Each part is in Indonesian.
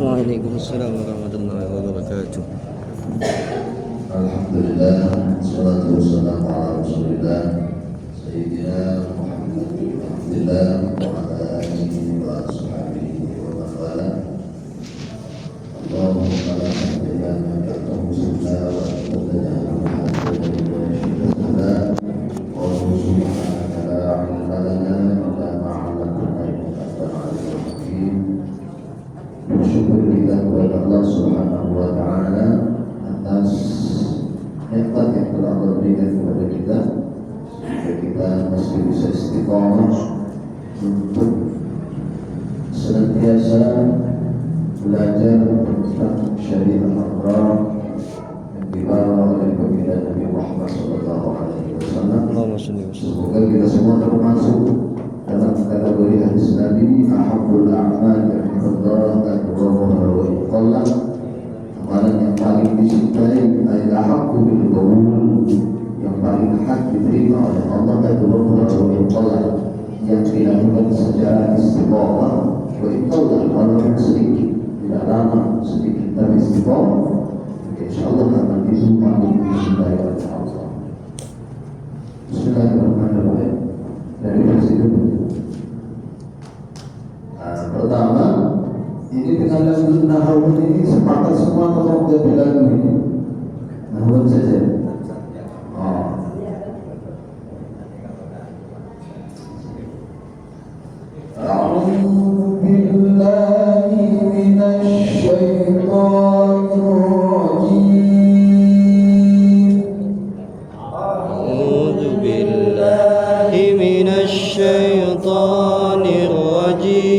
Waalaikumsalam warahmatullahi wabarakatuh. Alhamdulillah, salatu wassalamu ala Rasulillah Sayyidina Muhammad bin Abdillah wa ala alihi wa ashabihi wa man wala. Allahumma la tahdiya man ta'tahu sunnah wa ta'tadana muhammadan wa syiddatana wa subhanaka la ilma lana illa ma'alamna innaka alimul hakim. Bersyukur kita kepada Allah Subhanahu wa ta'ala atas nikmat yang telah Allah berikan kepada kita sehingga kita masih bisa istiqomah untuk senantiasa belajar tentang syariat al-Quran yang dibawa oleh baginda Nabi Muhammad SAW. Semoga kita semua termasuk dalam kategori hadis Nabi ahabbul a'mal ilallah adwamuha wa iqallah. Amalan yang paling dicintai adalah haqqu bil qaul, yang paling hak diterima oleh Allah adwamuha wa iqallah, yang dilakukan secara istiqamah wa iqallah, walaupun sedikit, tidak lama, sedikit tapi istiqamah, insyaallah akan itu paling dicintai oleh Allah. Bismillahirrahmanirrahim. Dari versi itu pertama, ini dengan lagu nahawun ini sepakat semua atau tidak bilang ini nahawun saja. A'udzu billahi minasy syaithanir rajim. A'udzu billahi minasy syaithanir rajim.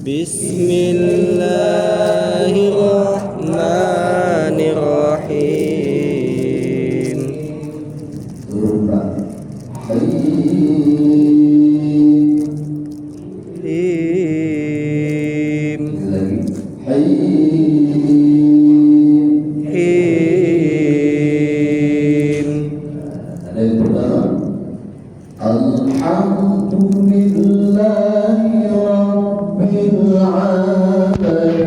Bismillahirrahmanirrahim. Alhamdulillahi rabbil alamin.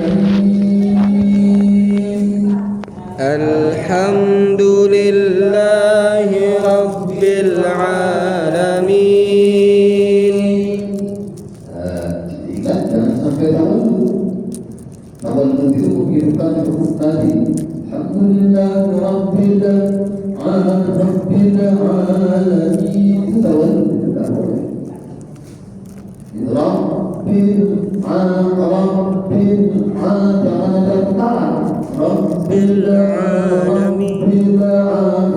Alhamdulillahi rabbil alamin. Ingat jangan sampai awal nanti mengirimkan huruf tadi. Alhamdulillahi rabbil alamin. Itu awal tidak boleh. Rabbil alamin.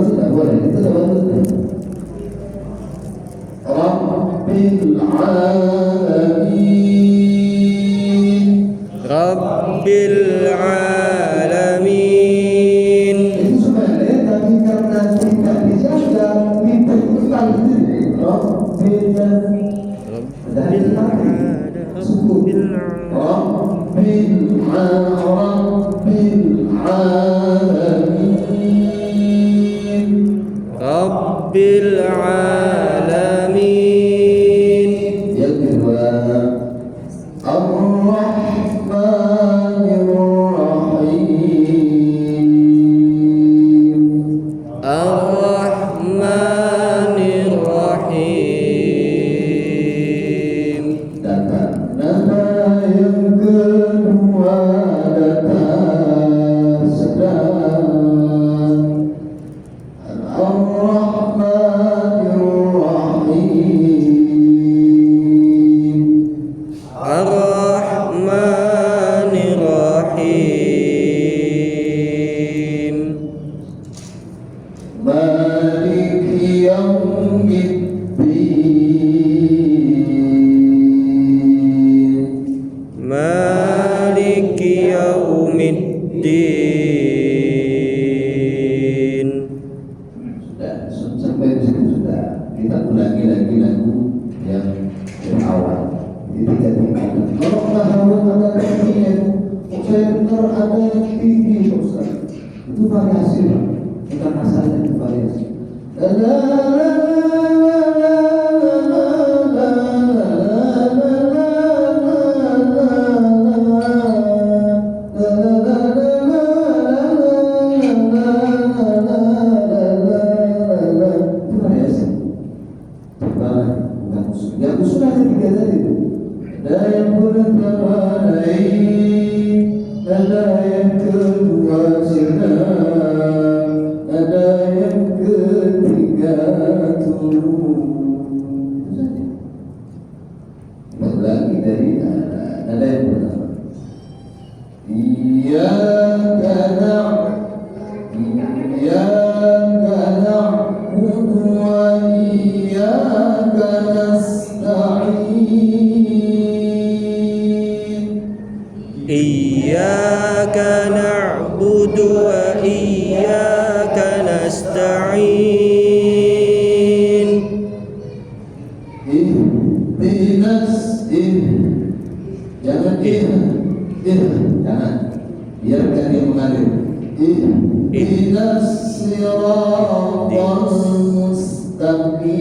Tidak boleh. Itu awal. Rabbil alamin. Rabbil alamin. Itu sebenarnya tapi karena tidak dijaga diperlukan Rabbil alamin. Rabbil alamin. Rabbil alamin. Yang kedua, Ar-Rahmanir Rahim. Ar-Rahmanir Rahim. Dan nama yang kedua datang sedang. Ar-Rahmanir Rahim. Ar-Rahmanir Rahim. Maliki yaumiddin. Maliki yaumiddin. Sudah, sampai di situ sudah. Kita ulangi lagi lagu yang awal. Jadi kalau nahawun ada yang saya dengar ada yang tinggi Ustaz. Itu variasi Pak. Bukan masalah nasta'in. Jangan jangan biarkan dia mengalir. Ihdinas siratal mustaqim.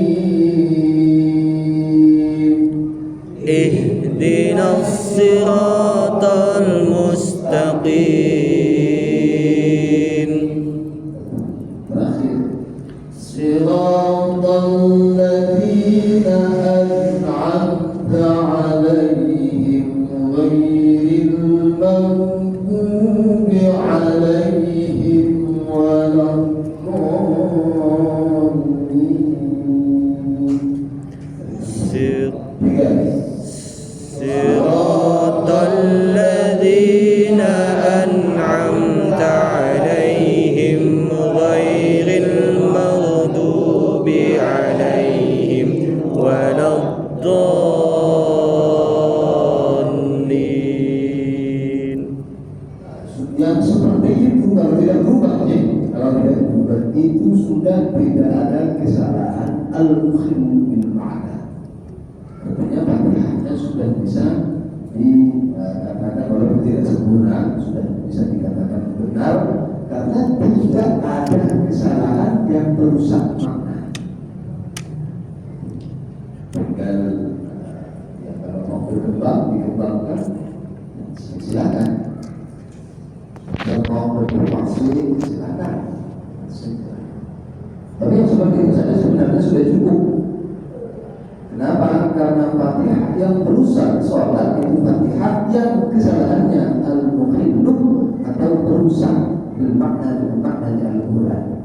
Ihdinas siratal mustaqim. Terakhir. Siratal ladzina an'amta 'alaihim ghairil maghdubi 'alaihim waladdallin. Siratal ladzina an'amta 'alaihim ghairil maghdubi 'alaihim waladdallin. Yang seperti itu kalau tidak berubah, kalau tidak berubah itu sudah tidak ada kesalahan al-mukhim bil ma'na. Artinya Fatihahnya sudah bisa dikatakan walaupun tidak sempurna, sudah bisa dikatakan benar karena tidak ada kesalahan yang merusak makna. Tinggal ya, kalau mau berkembang dikembangkan, silakan. Kalau mau berkonfirmasi silakan. Tapi yang seperti itu saja sebenarnya sudah cukup. Kenapa? Karena Fatihah yang merusak sholat itu Fatihah yang kesalahannya al-mukhillu atau merusak bil makna dengan maknanya Al-Quran.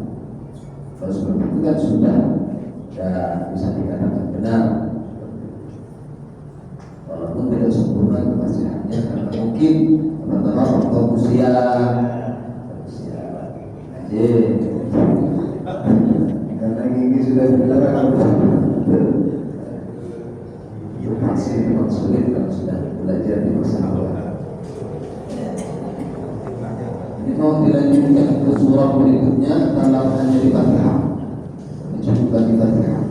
Kalau seperti itu kan sudah bisa dikatakan benar. Walaupun tidak sempurna kefasihannya karena mungkin pertama waktu usia karena gigi sudah dilarang masih memang sulit kalau sudah belajar di masa awal. Ini mau dilanjutkan ke surah berikutnya dalam hanya di Fatihah, mencukupkan di Fatihah.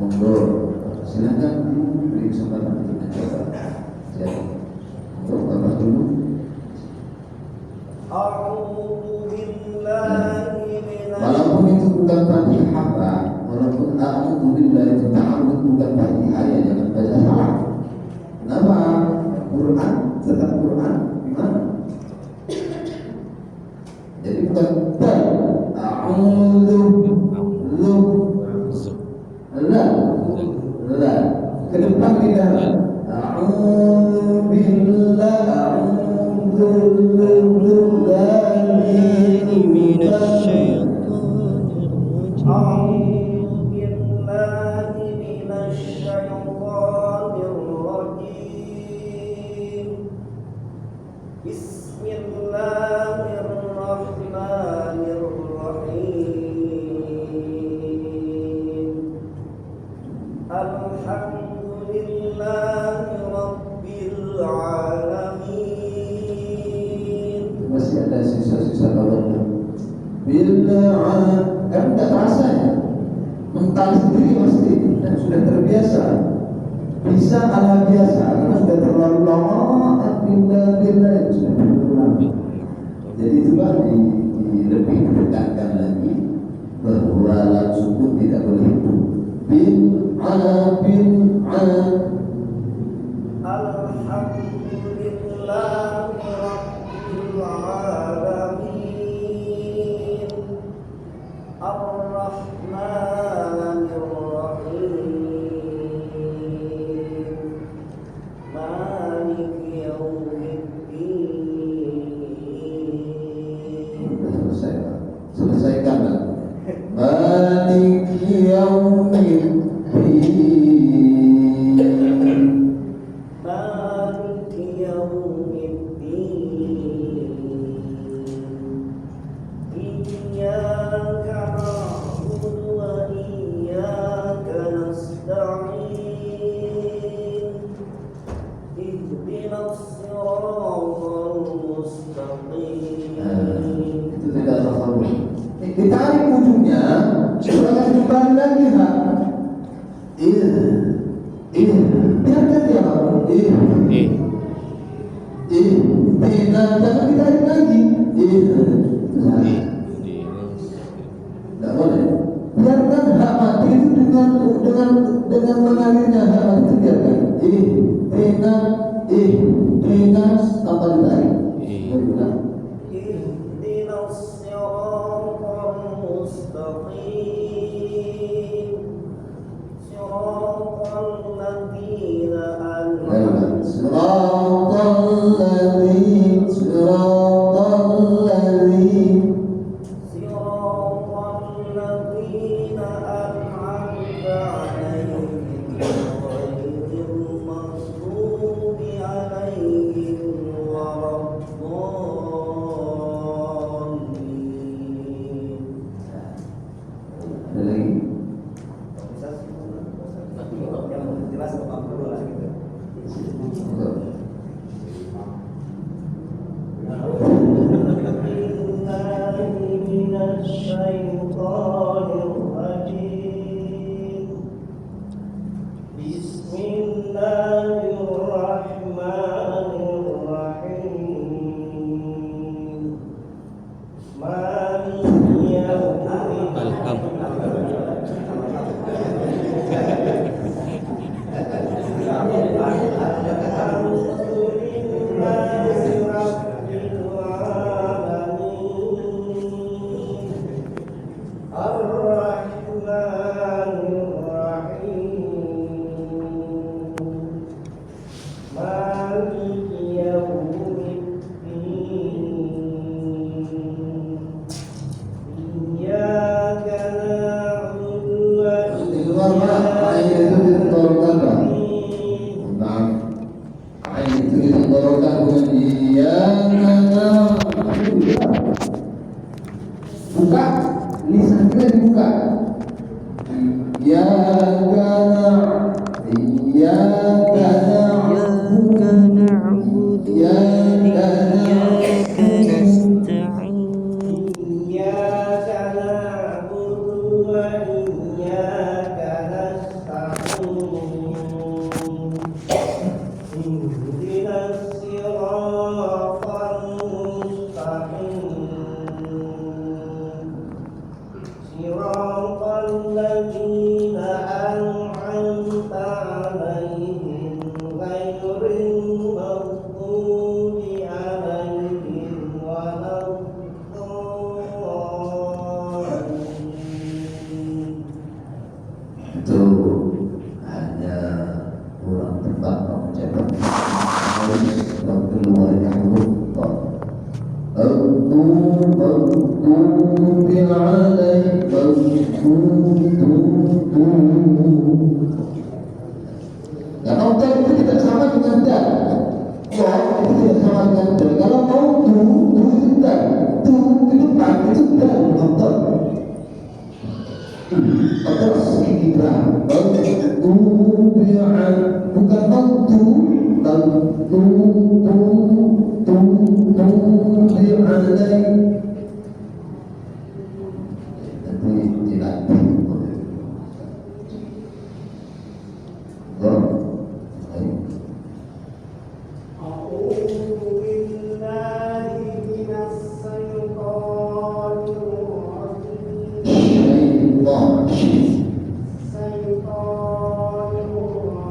Monggo, silakan beri kesempatan untuk mencoba. Untuk Bapak dulu. Walaupun itu bukan Fatihah, Pak. Walaupun a'udzu billahi itu ta'awud bukan Fatihah, ya jangan baca salah. Kenapa? Quran, tetap Quran gimana? Jadi bukan a'udzu la ke depan lidah a'udzu billahi masih ada sisa-sisa bawahnya. Bila kan tidak terasa ya, mental sendiri pasti dan sudah terbiasa, bisa ala biasa karena sudah terlalu lama. Bila itu sudah berulang. Jadi itulah lebih ditekankan lagi bahwa langsung pun tidak boleh itu. Selesaikan Maliki yaumiddin. Maliki yaumiddin. Iyyaka na'budu wa iyyaka nasta'in. Itu tidak tasawuf. Ditarik ujungnya, jangan kembali lagi ha. Biarkan dia ngomong. Jangan ditarik lagi. Tidak boleh. Biarkan hak mati itu dengan mengalirnya hak mati itu biarkan. Tanpa ditarik. Buka, lisan kita dibuka. Iyyaka na'budu wa iyyaka nasta'in. Iyyaka na'budu wa iyyaka nasta'in. Ihdinas siratal mustaqim. Siratal ladzina an'amta 'alaihim ghairil maghdubi 'alaihim waladdallin. Itu hanya kurang tepat mengucapkan harus keluar yang betul. Al-Qur'an alaih karena ucap itu tidak sama dengan dal. Wah, itu tidak sama dengan dal. Kalau mau itu dal. Tu ke depan itu dal. Nonton. Atau sekira. Bukan mantu.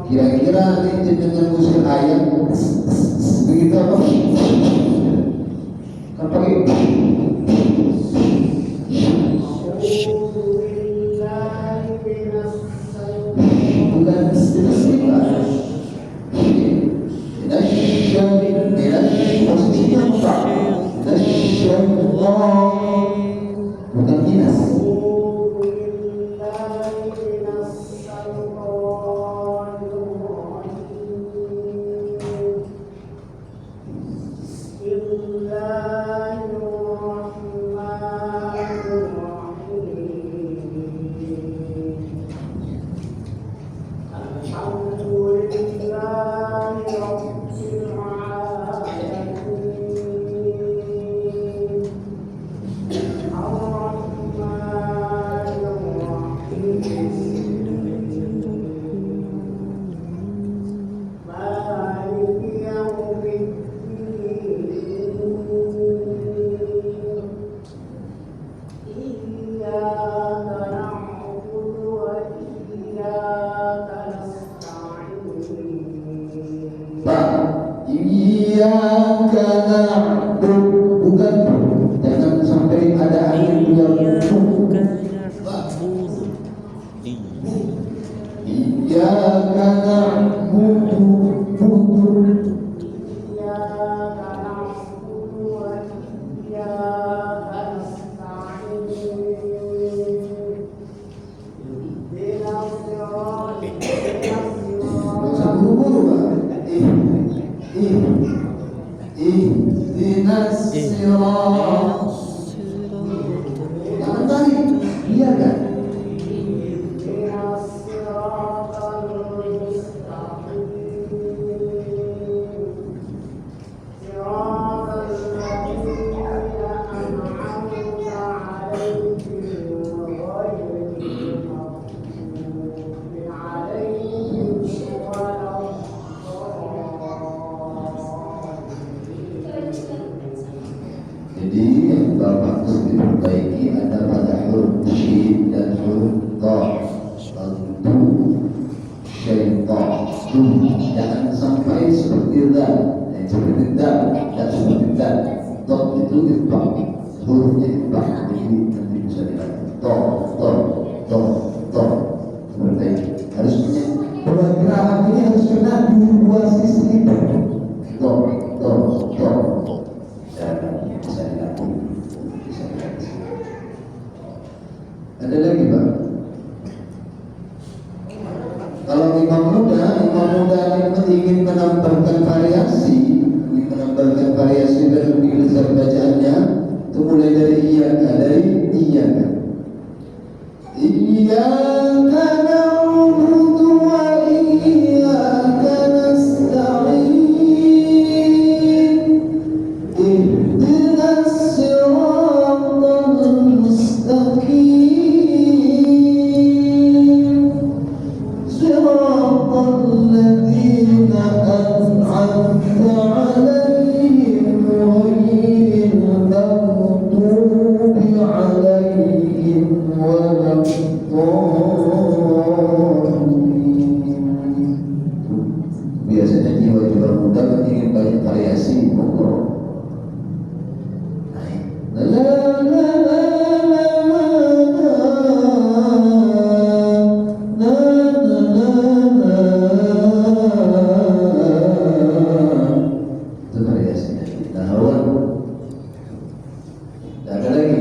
Kira-kira ini dengan musik ayam begitu apa? Kan pakai bukan istilah. Posisinya apa? Bukan dinas. Iyyaka na'budu, bukan, jangan sampai ada alif yang Iyyaka na'budu, ihdinas sirat. Jangan tarik, iya kan? Jadi yang Bapak harus diperbaiki ada pada huruf shin dan huruf ta. Tentu syaitan. Jangan sampai seperti dal, seperti dal dan seperti dal. Dot itu itbaq, hurufnya itbaq. Nanti bisa dilihat. To. Seperti harus punya pergerakan ini harus kena dua sisi itu. To. Ada lagi Pak? Kalau imam muda ingin menambahkan variasi dan lebih lezat bacaannya, itu mulai dari iyyaka. Iyyaka na'budu wa iyyaka nasta'in. Ihdinas siratal mustaqim. Biasanya jiwa-jiwa muda kan ingin banyak variasi monggo. Itu variasinya. Nahawan. Tidak ada lagi.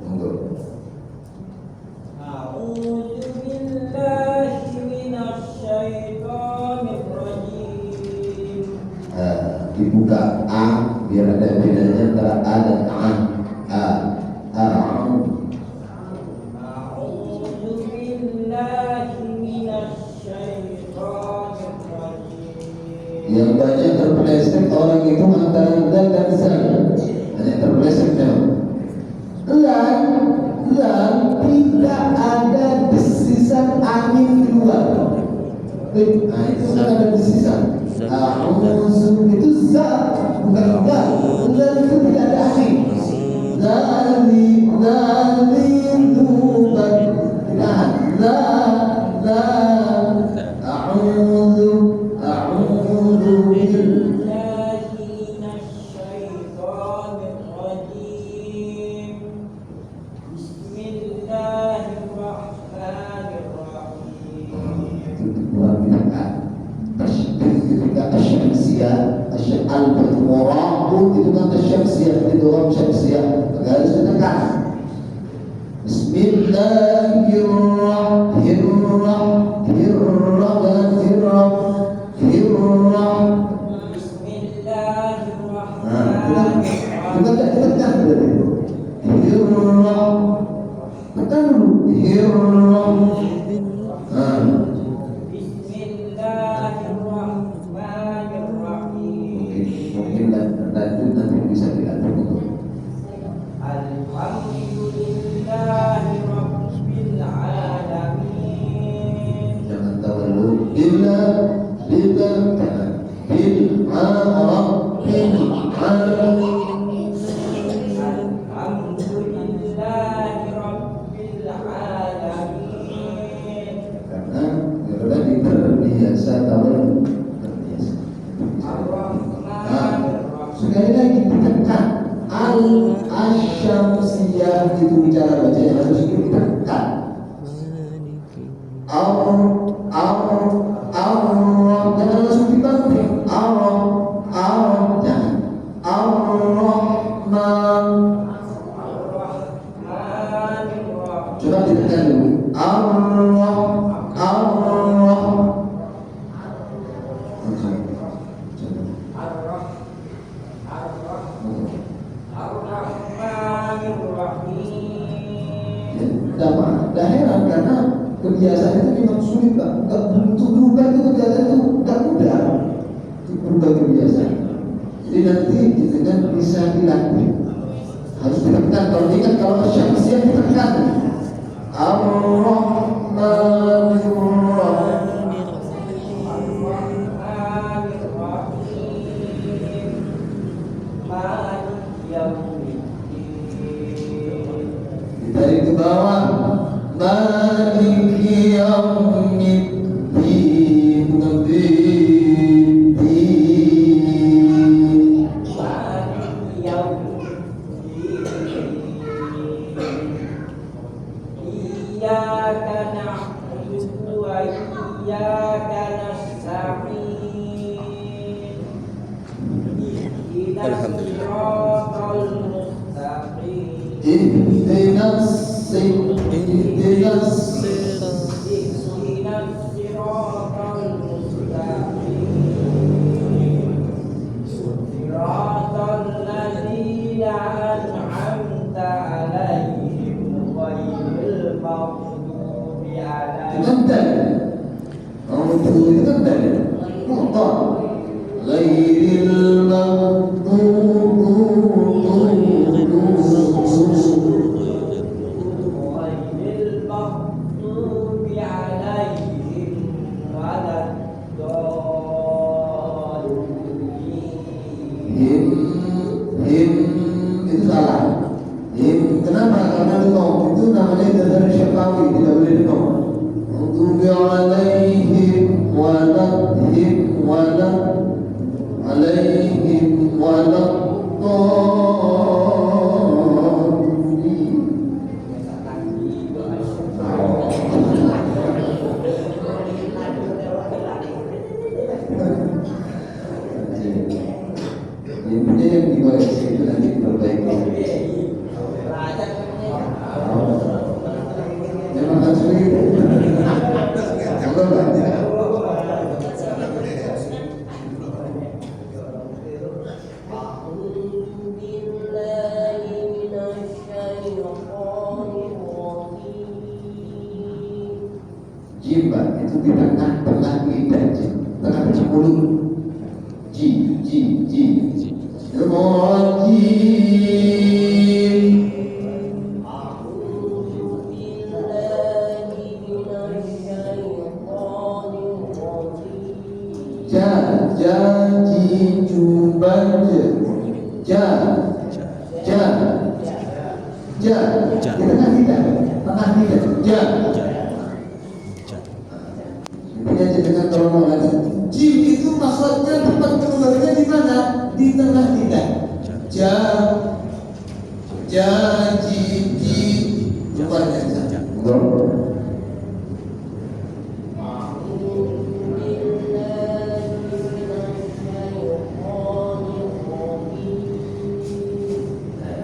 Monggo. Dibuka A biar ada bedanya antara A dan A. Yang banyak terpeleset orang itu antara dal dan zal. Hanya terpelesetnya. Lan tidak ada desisan angin keluar. Itu ada desisan. A'udzu itu za, bukan za. Lan itu tidak ada angin. Zali dubat. Tidak. La. A'udzu billahi minasyaitonir rajim. Al-Muraqun itu kan syamsiyah, itu orang syamsiyah, garis tekan. Mungkin lanjut nanti bisa diatur. Jangan terlalu illa bil karena sudah terbiasa tahu terbiasa. Al-Asyamsiyah itu bicara bacanya harus ditekan. Jangan langsung dibanting. Jangan. Ar-Rahman. Coba ditekan dulu. Tidak heran karena kebiasaan itu memang sulit, Pak. Untuk berubah itu kebiasaan itu tidak mudah. Untuk berubah kebiasaan. Jadi nanti dengan bisa dilatih. Harus ditekan. Kalau ingat kalau Syamsiyah ditekan. Ditarik ke bawah. Maliki yaumiddin. Iyyaka na'budu wa iyyaka nasta'in. Ihdinas siratal mustaqim. Ihdinas siratal mustaqim. Siratal ladzina an'amta 'alaihim ghairil maghdubi 'alaihim. Ghairil maghdubi 'alaihim waladdallin. Him itu salah. Kenapa? Karena denong itu namanya dari syafawi, tidak boleh denong. Maghdubi 'alaihim waladdallin. Intinya yang dikoreksi itu nanti diperbaiki. Memang harus begitu. Jimba itu di tengah lidah, tengah mulut. Ji. Jim itu maksudnya tempat keluarnya di mana? Di tengah lidah.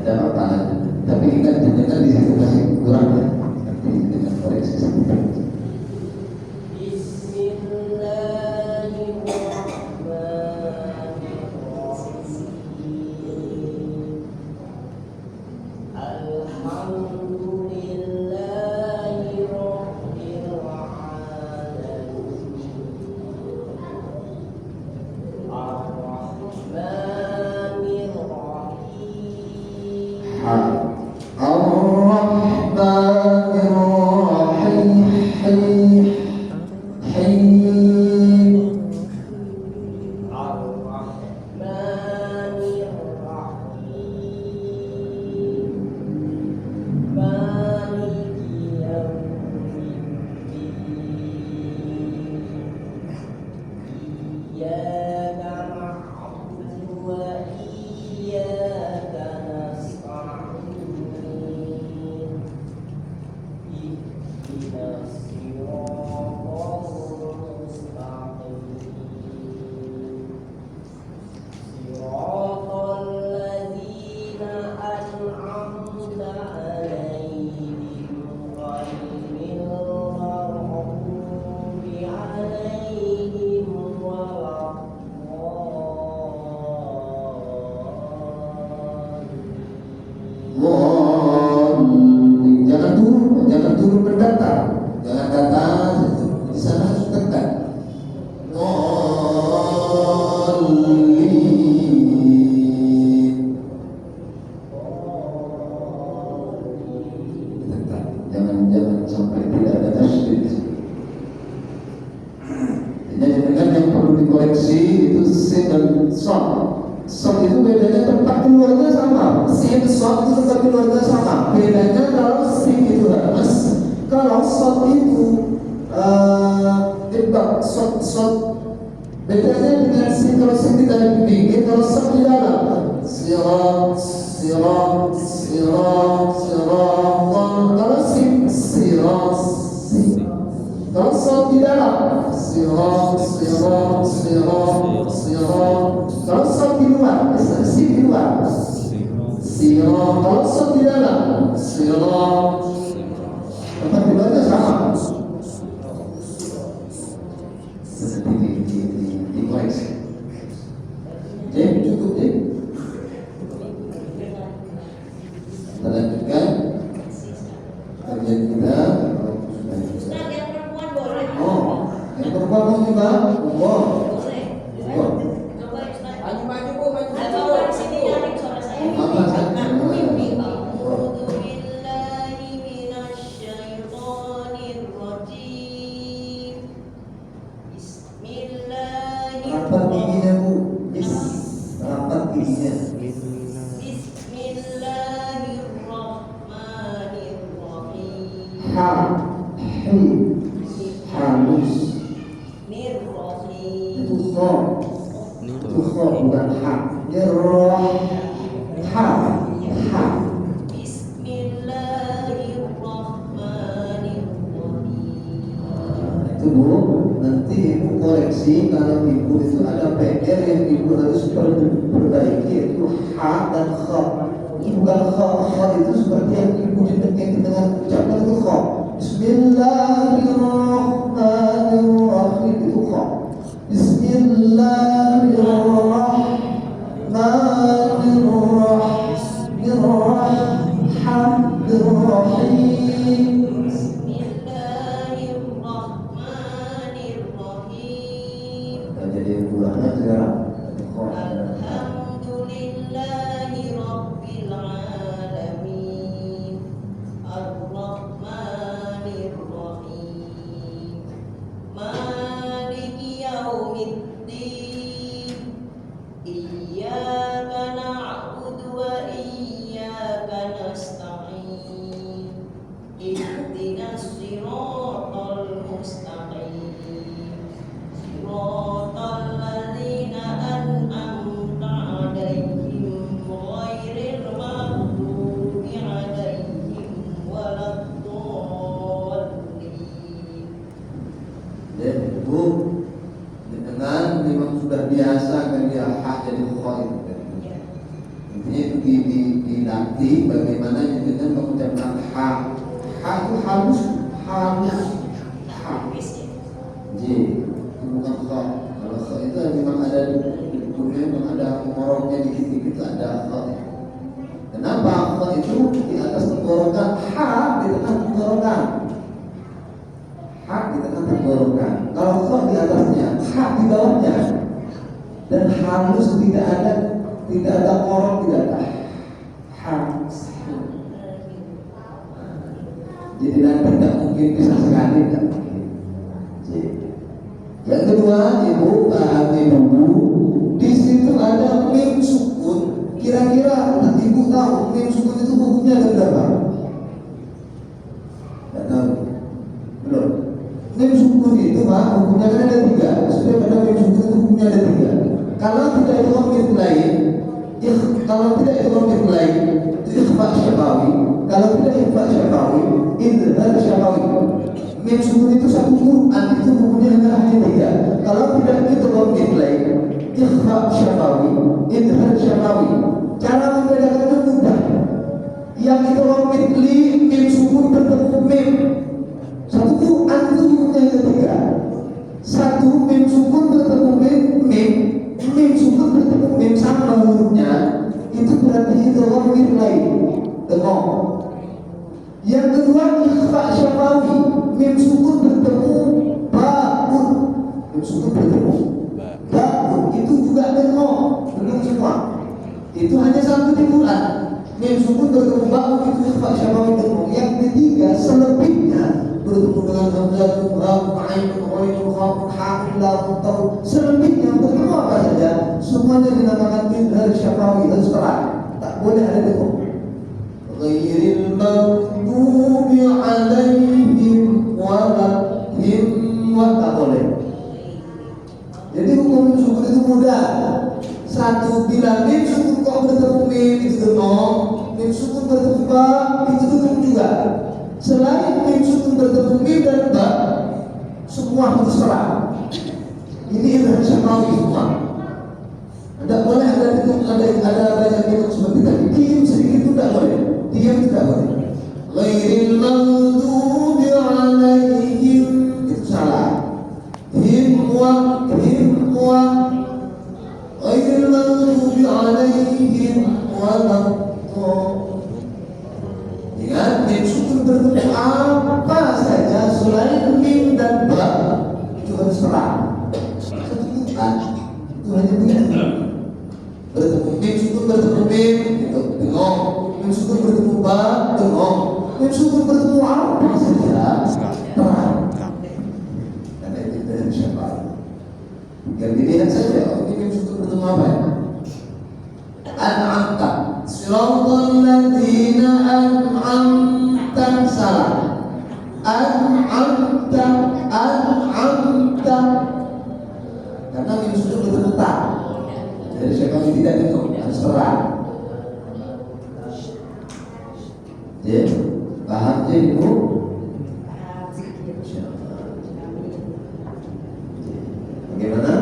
Rupanya tapi ingat jangan di situ masih kurang ya. Nanti dengan koreksi sedikit. Dhalin. Jangan turun mendatar, jangan datar, di sana harus tegak. Dhalin. Tegak, jangan sampai tidak ada tasydid. Jadi dengan yang perlu dikoreksi itu sin dan shad. Shad itu bedanya tempat keluarnya sama. Sin shad itu tempat keluarnya sama. Bedanya kalau sin itu harus, kalau shad itu shad bedanya dengan sin. Kalau sin tidak dipikir, kalau shad di dalam. Sirat, sirat, sirat, sirat. Kalau sin sirat, kalau shad di dalam, sirat, sirat, sirat, sirat. Kalau shad di luar, sin di luar, sirat. Kalau shad di dalam, sirat. Tempat di luarnya sama. Dikoreksi. Jadi cukup deh. Kita lanjutkan kajian kita. Yang perempuan juga, Maju-maju Bu, maju. rapat giginya Bu, rapat giginya. Ha, halus. Itu kho, bukan ha. Nirroh, ha. Itu Bu, nanti Ibu koreksi kalau Ibu itu ada PR yang Ibu harus perbaiki, itu ha dan kho. Bukan kho itu seperti yang Ibu dengan ucapkan itu kho. Bismillahirrahmanirrahim, itu kho. Bismillahirrahmanirrahim. Jadi ulangnya sekarang. Alhamdulillahi Rabbil Alamin Ar-Rahmanir Rahim Maliki Yaumiddin Iyyaka na'budu wa iyyaka nasta'in Ihdinas siratal mustaqim Siratal ladzina an'amta 'alaihim ghairil maghdubi 'alaihim waladdallin. Dan Bu, dengan memang sudah biasa kan dia hak jadi khair. Intinya itu dilatih bagaimana dengan mengucapkan hak. Hak itu halus. Jadi bukan kha. Kalau kha itu memang ada dunia, memang ada ngorongnya dikit-dikit itu ada kha. Kenapa kha itu di atas tenggorokan, ha di tengah tenggorokan, ha di tengah tenggorokan. Kalau kha di atasnya, ha di bawahnya, dan halus tidak ada ngorong, tidak ada ha. Jadi nanti tidak mungkin bisa sekali, tidak mungkin. Yang kedua, Ibu pahami dulu, di situ ada mim sukun. Kira-kira Ibu tahu mim sukun itu hukumnya ada berapa? Tidak tahu. Belum. Mim sukun itu hukumnya kan ada 3. Sudah pada mim sukun itu hukumnya ada 3. Kalau tidak itu mim lain, itu ikhfa syafawi. Kalau tidak ikhfa syafawi, idhar syafawi. Mim sukun itu satu Quran, itu hukumnya hanya 3. Kalau tidak itu mim lain, ikhfa syafawi, idhar syafawi. Cara membedakan itu mudah. Yang itu mim sukun bertemu mim. Satu Quran itu hukumnya hanya 3. Satu mim sukun bertemu mim sukun bertemu mim sama hurufnya, itu berarti itu mim lain. tengok. Yang kedua ikhfa syafawi, mim sukun bertemu ba'un, mim sukun bertemu ba'un, itu juga tengok, belum semua. Itu hanya satu di Quran. Mim sukun bertemu ba'un itu ikhfa syafawi tengok. Yang ketiga selebihnya bertemu dengan hamzah, lam, ain, ghain, kha, ha, lam, taw. Selebihnya bertemu apa saja, semuanya dinamakan idgham syafawi, harus terang. Tak boleh ada tengok. Ghairil maghdubi alaihim walahim wa tak boleh. Jadi hukum sukun itu mudah. Satu, bila mim sukun kok bertemu mim itu tengok, mim sukun bertemu ba itu tengok juga. Selain mim sukun bertemu mim dan ba, semua harus terang. Ini idgham syafawi semua. Tidak boleh ada banyak itu seperti tadi. Diam sedikit itu tidak boleh. Diam tidak boleh. Ghairil maghdubi alaihim itu salah. Himwa ghairil maghdubi alaihim ingat, mim sukun bertemu apa saja selain mim dan ba itu harus terang. Satukan itu hanya begitu. Bertemu mim sukun bertemu mim itu tengok, mim sukun bertemu ba tengok, mim sukun bertemu apa saja terang. Karena itu dari siapa? Yang dilihat saja, ini mim sukun bertemu apa ya? An'amta siratal ladzina an'amta salah. An'amta karena mim sukun bertemu ta. Jadi siapa yang tidak itu harus terang. Ya, paham je ibu? Bagaimana?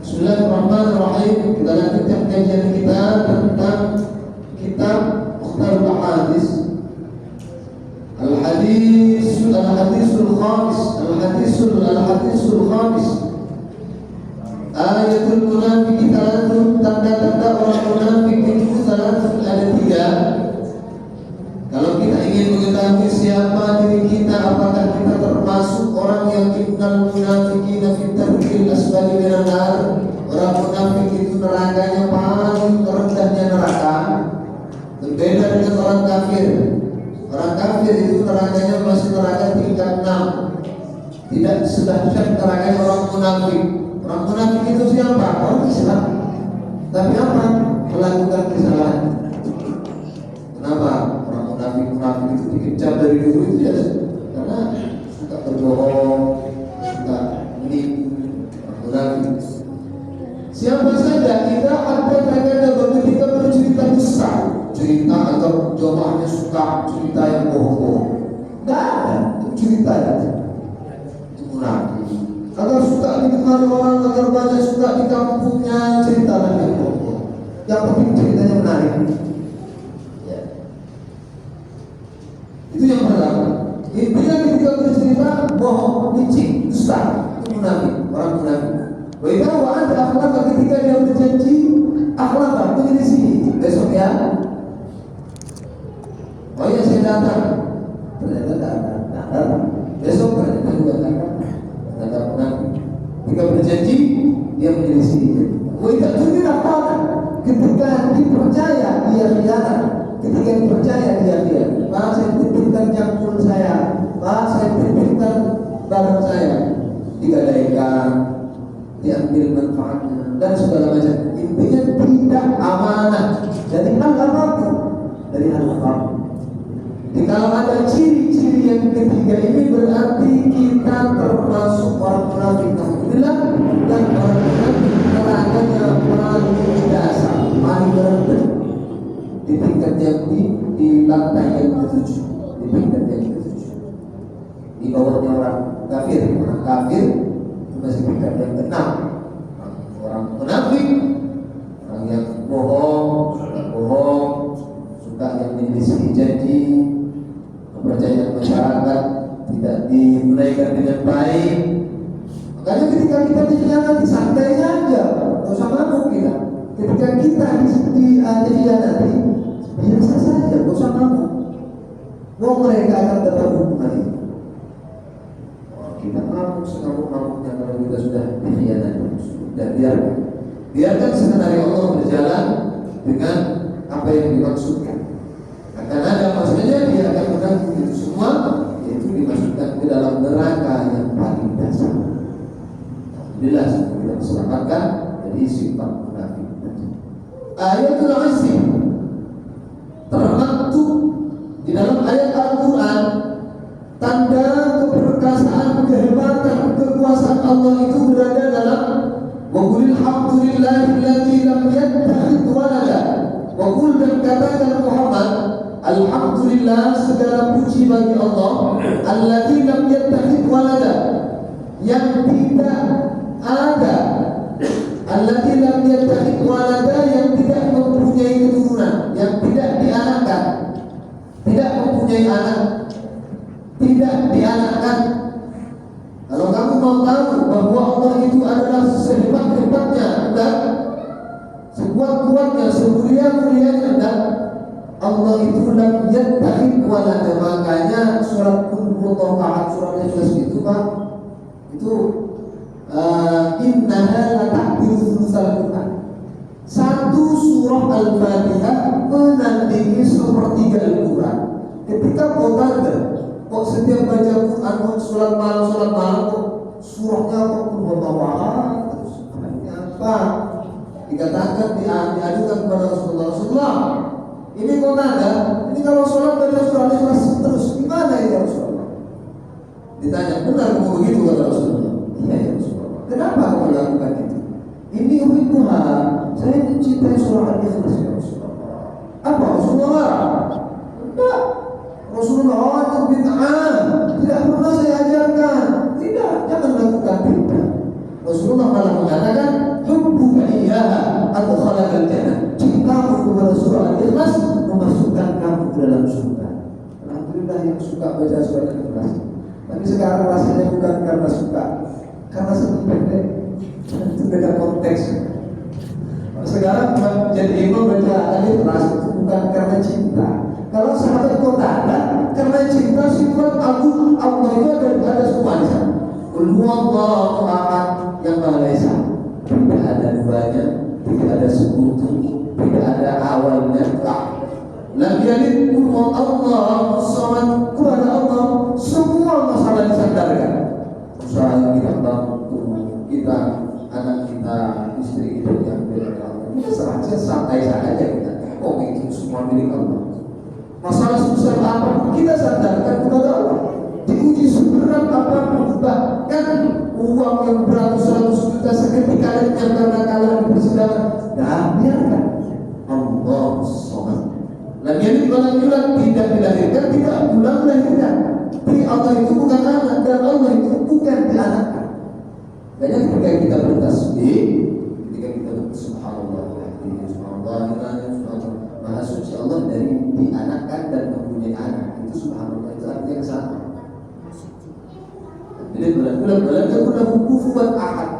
Bismillahirrahmanirrahim. Kita lanjutkan kajian kita tentang kitab Mukhtarul Ahadits. Al-hadisul khamis. Ayatul munafiqi salatun, tanda-tanda orang munafik itu salatun, ada 3. Kalau kita ingin mengetahui siapa diri kita, apakah kita termasuk orang yang innal munafiqina fi darkil asfali minan nar. Orang munafik itu nerakanya paling rendahnya neraka. Berbeda dengan orang kafir. Orang kafir itu nerakanya masih neraka tingkat 6. Tidak sedahsyat nerakanya orang munafik. Orang munafik itu siapa? Orang Islam. Tapi apa? Melakukan kesalahan. Kenapa? Orang munafik itu dikecam dari dulu itu ya, karena suka berbohong, suka menipu. Orang munafik. Siapa saja kita ada kadang-kadang ketika bercerita besar, cerita atau jamaahnya suka cerita yang bohong. Tidak ada cerita itu munafik. Agar suka dikenal orang, agar banyak suka di kampungnya cerita lagi yang bohong. Yang penting ceritanya menarik. Ya. Itu yang pertama. Intinya ketika bercerita bohong, licik, dusta, itu munafik, orang munafik. Wa'idha wa'anda akhlak, ketika dia berjanji akhlak, tunggu di sini besok ya. Oh ya saya datang, ternyata datang. Besok ternyata juga datang munafik. Ketika berjanji dia menyelisih. Wa'idha itu akhlak, ketika dipercaya dia khianat. Ketika dipercaya dia khianat. Pak, saya titipkan jangkul saya, Pak, saya titipkan barang saya, digadaikan, diambil manfaatnya dan segala macam. Intinya tidak amanah dari hal apapun, dari hal apapun. Jadi kalau ada ciri-ciri yang ketiga ini berarti kita termasuk orang munafik. Alhamdulillah, dan orang munafik nerakanya paling dasar, paling rendah di tingkat yang di lantai yang ke-7, di tingkat yang ke-7, di bawahnya orang kafir. Orang kafir masih tingkat yang ke-6. Orang munafik orang yang bohong, suka yang menyelisih janji, kepercayaan masyarakat tidak dimulaikan dengan baik. Makanya ketika kita dikhianati santai saja, nggak usah mabuk kita. Ketika kita dikhianati biasa saja, nggak usah mabuk. Mau mereka akan dapat hukuman itu. Kita mabuk sengamuk-mabuknya kalau kita sudah dikhianati. Dan biarkan skenario Allah berjalan dengan apa yang dimaksudkan. Akan ada masanya dia akan menanggung itu semua, yaitu dimasukkan ke dalam neraka yang paling dasar. Alhamdulillah kita diselamatkan dari sifat munafik. Ayatul Azim termaktub di dalam ayat Al-Quran. Tanda keperkasaan, kehebatan, kekuasaan Allah itu berada dalam wa qulil hamdulillahilladzi lam yattakhidh walada. Wa qul, dan katakan Muhammad, alhamdulillah, segala puji bagi Allah, alladzi lam yattakhidh walada, yang tidak ada, alladzi lam yattakhidh walada, yang tidak mempunyai keturunan, yang tidak dianakkan, tidak mempunyai anak, tidak dianakkan. Kalau kamu mau tahu bahwa Allah itu adalah sehebat-hebatnya dan sekuat-kuatnya, semulia-mulianya, dan Allah itu lam yattakhidh walada. Makanya surat Qul huwallahu ahad, surat Ikhlas itu Pak, itu innaha la ta'dilu thulutsal Qur'an. Satu surah Al-Fatihah menandingi sepertiga Al-Quran. Ketika kau tanda, kok setiap baca Quran, sholat malam kok surahnya kok berubah terus apa? Dikatakan diajukan kepada Rasulullah, ini kok tanda? Ini kalau sholat baca surah Ikhlas terus, gimana ini Rasulullah? Ditanya, benar kamu begitu kata Rasulullah? Iya ya Rasulullah. Kenapa kamu lakukan itu? Ini uhibbuha, saya mencintai surah Al-Ikhlas ya Rasulullah. Apa Rasulullah? Enggak. Rasulullah itu bid'ah, tidak pernah saya ajarkan. Tidak, jangan lakukan bid'ah. Rasulullah malah mengatakan hubbuka iyyaha adkhalakal jannah. Cintamu kepada surah Al-Ikhlas memasukkan kamu ke dalam surga. Alhamdulillah yang suka baca surah Al-Ikhlas. Tapi sekarang rasanya bukan karena suka, karena senang pendek. Itu beda konteks. Sekarang jadi imam baca Al-Ikhlas itu bukan karena cinta. Kalau sahabat kota ada karena cinta, sifat agung Allah itu ada semua di sana. Qul huwallahu ahad, yang Maha Esa, tidak ada duanya, tidak ada sekutu, tidak ada awalnya. Lam yalid Allahu samad, kepada Allah semua masalah disandarkan. Usaha yang kita bantu, kita, anak kita, istri kita yang beda Allah, kita saja santai saja kita. Oh itu semua milik Allah. Masalah sebesar apapun kita sandarkan kepada Allah. Diuji seberat apapun, bahkan uang yang beratus-ratus juta seketika lenyap karena kalah di persidangan, dah biarkan. Allah Samad. Lam yalid wa lam yulad, tidak dilahirkan, tidak pula melahirkan. Jadi Allah itu bukan anak dan Allah itu bukan dianakkan. Banyak ketika kita bertasbih, ketika kita subhanallah, Maha suci Allah dari dianakkan dan mempunyai anak, itu subhanallah, itu artinya yang sama. Jadi bulan-bulan pernah kufuwan ahad,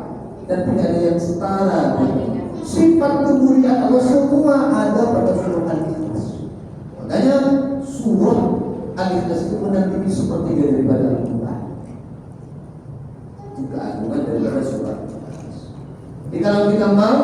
dan tidak ada yang setara. Sifat kemuliaan Allah semua ada pada surah Al-Ikhlas. Makanya surah Al-Ikhlas itu menandingi sepertiga daripada Al-Quran. Itu keagungan daripada surah Al-Ikhlas. Jadi kalau kita mau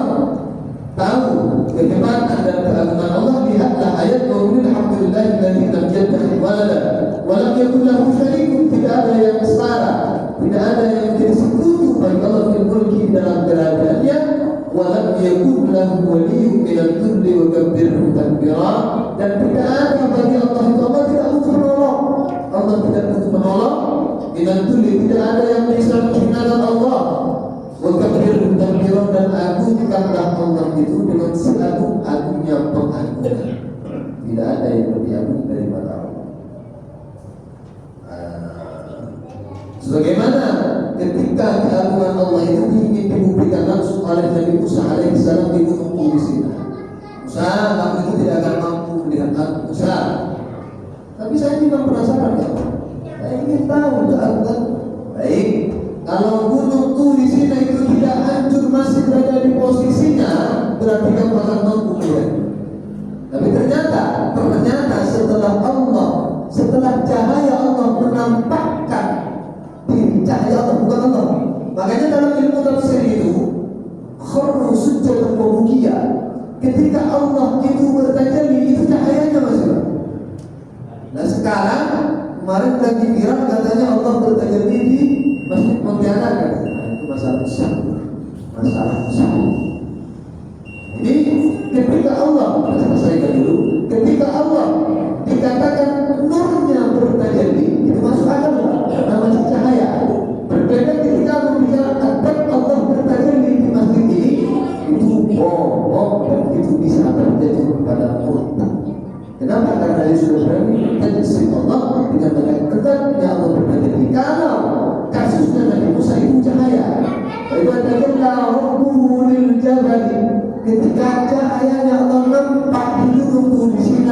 tahu kehebatan dan keagungan Allah, lihatlah ayat qul alhamdulillahilladzi lam yattakhidh walada wa lam yakul lahu syarikun, tidak ada yang setara, tidak ada yang menjadi sekutu bagi Allah fil mulki, dalam kerajaannya, wa lam yakul lahu waliyyun minal dhulli wa kabbirhu takbira, dan tidak ada bagi Allah itu, Allah tidak butuh menolong, Allah tidak butuh menolong, minal dhulli, tidak ada yang bisa menghinakan Allah, wa kabbirhu takbira, dan agungkanlah Allah itu dengan seagung-agungnya pengagungan. Tidak ada yang lebih agung daripada Allah. Sebagaimana ketika keagungan Allah itu ingin dibuktikan langsung oleh Nabi Musa alaihissalam di Gunung Tur. tidak akan mampu melihat Nabi Musa. Tapi saya juga penasaran ya. Saya ingin tahu keagungan. Baik, kalau gunung Turi Sinai itu tidak hancur, masih berada di posisinya, berarti kamu akan mampu melihat. Tapi ternyata setelah cahaya Allah menampakkan diri, cahaya Allah bukan Allah. Makanya dalam ilmu tafsir itu kharru sujud wa ketika Allah itu bertajalli, itu cahayanya masih. Nah sekarang kemarin lagi viral katanya Allah bertajalli di Masjid Pontianak kan? Nah, itu masalah besar. Jadi ketika Allah, saya dulu, ketika Allah dikatakan nurnya bertajalli, itu masuk akal namanya cahaya. Berbeda ketika membicarakan Allah bertajalli di masjid ini, itu bohong dan itu bisa terjadi kepada murtad. Kenapa? Karena dia sudah berani menjadi Allah dengan mengatakan ya Allah bertajalli. Kalau kasusnya Nabi Musa itu cahaya, Ibadahullah Rabbuhu lil jabali, ketika cahayanya Allah nampak di gunung di sini,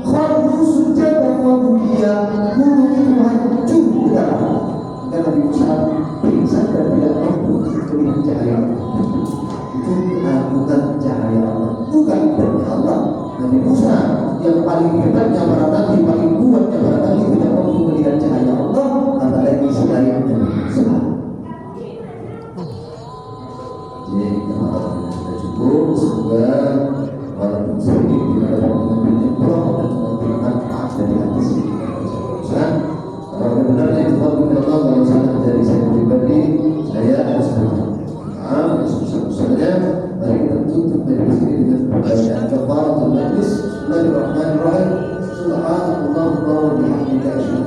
kharru sujadan wa bukiya, gunung itu hancur di dalam. Maka Nabi Musa pingsan dan tidak mampu melihat cahaya Allah. Itu keagungan cahaya Allah, bukan dari Allah. Nabi Musa yang paling hebatnya para nabi, paling kuatnya para nabi tidak mampu melihat cahaya Allah, apalagi selain Nabi Musa. Jadi kalau sudah cukup, semoga walaupun sedikit kita dapat mengambil nyemplung dan mengambil manfaat dari hadis ini. Kalau benar itu Allah, kalau sangat dari saya pribadi, saya harus berdoa susah-susahnya. Mari kita tutup majlis ini dengan bacaan kafaratul majlis. Bismillahirrahmanirrahim. Subhanallah wa bihamdihi.